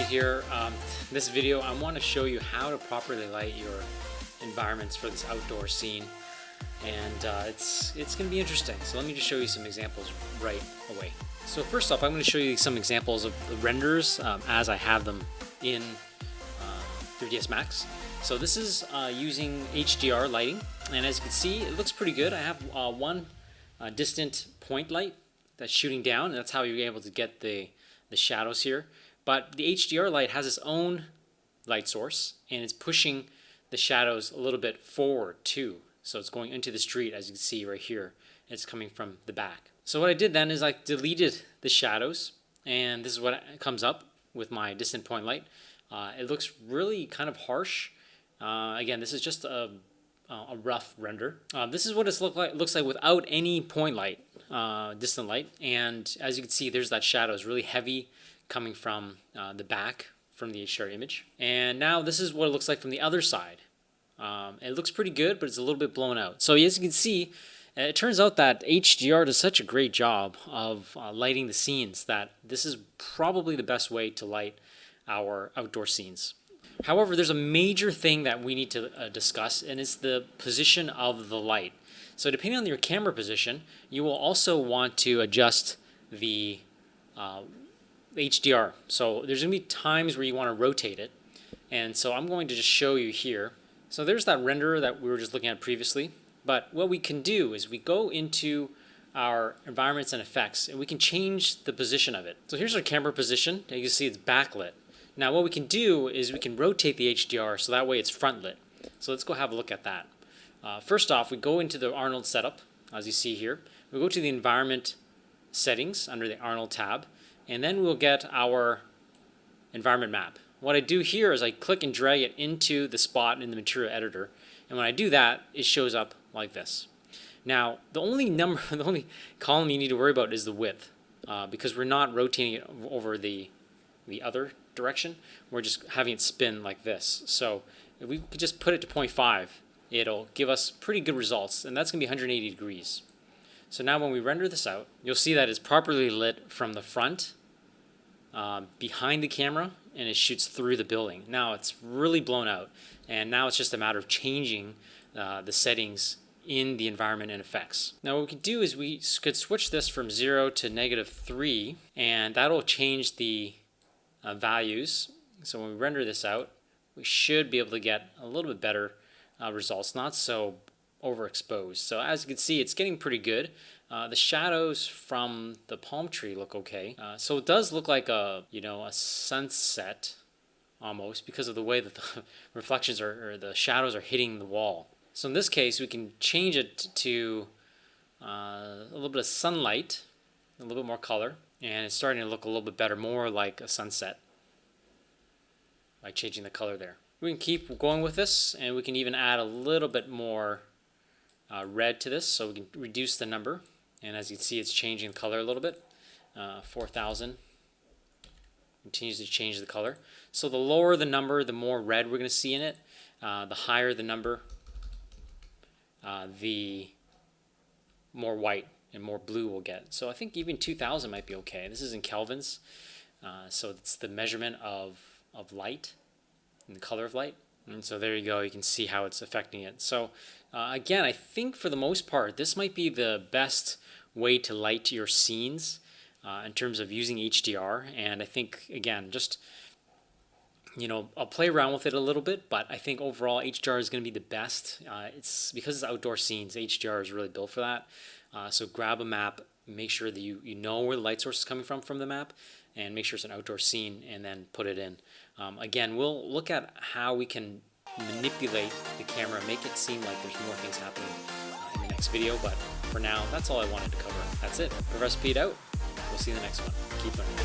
here. This video, I want to show you how to properly light your environments for this outdoor scene, and it's going to be interesting. So let me just show you some examples right away. So first off, I'm going to show you some examples of the renders as I have them in 3ds Max. So this is using HDR lighting, and as you can see, it looks pretty good. I have one distant point light that's shooting down, and that's how you're able to get the shadows here. But the HDR light has its own light source, and it's pushing the shadows a little bit forward too. So it's going into the street, as you can see right here. It's coming from the back. So what I did then is I deleted the shadows, and this is what comes up with my distant point light. It looks really kind of harsh. Again, this is just a rough render. This is what it looks like without any point light, distant light. And as you can see, there's that shadow. It's really heavy coming from the back from the HDR image. And now this is what it looks like from the other side. It looks pretty good, but it's a little bit blown out. So as you can see, it turns out that HDR does such a great job of lighting the scenes that this is probably the best way to light our outdoor scenes. However, there's a major thing that we need to discuss, and it's the position of the light. So depending on your camera position, you will also want to adjust the HDR. So there's going to be times where you want to rotate it, and so I'm going to just show you here. So there's that render that we were just looking at previously, but what we can do is we go into our environments and effects, and we can change the position of it. So here's our camera position. You can see it's backlit. Now what we can do is we can rotate the HDR so that way it's front lit. So let's go have a look at that. First off, we go into the Arnold setup, as you see here. We go to the environment settings under the Arnold tab, and then we'll get our environment map. What I do here is I click and drag it into the spot in the material editor, and when I do that, it shows up like this. Now the only column you need to worry about is the width, because we're not rotating it over the other direction. We're just having it spin like this. So if we could just put it to 0.5, it'll give us pretty good results, and that's going to be 180 degrees. So now when we render this out, you'll see that it's properly lit from the front, behind the camera, and it shoots through the building. Now it's really blown out, and now it's just a matter of changing the settings in the environment and effects. Now what we could do is we could switch this from 0 to -3, and that'll change the values. So when we render this out, we should be able to get a little bit better results, not so overexposed. So as you can see, it's getting pretty good. The shadows from the palm tree look okay. So it does look like a sunset almost, because of the way that the reflections or the shadows are hitting the wall. So in this case, we can change it to a little bit of sunlight, a little bit more color, and it's starting to look a little bit better, more like a sunset by changing the color there. We can keep going with this, and we can even add a little bit more red to this, so we can reduce the number. And as you can see, it's changing the color a little bit. 4000 continues to change the color. So the lower the number, the more red we're going to see in it. The higher the number, the more white and more blue we'll get. So I think even 2000 might be okay. This is in kelvins, so it's the measurement of light and the color of light. And so there you go, you can see how it's affecting it. So again, I think for the most part, this might be the best way to light your scenes in terms of using HDR. And I think, again, just, I'll play around with it a little bit, but I think overall HDR is going to be the best. It's because it's outdoor scenes, HDR is really built for that. So grab a map, make sure that you know where the light source is coming from the map, and make sure it's an outdoor scene, and then put it in. Again, we'll look at how we can manipulate the camera, make it seem like there's more things happening in the next video, but for now, that's all I wanted to cover. That's it. Professor Pete out. We'll see you in the next one. Keep learning.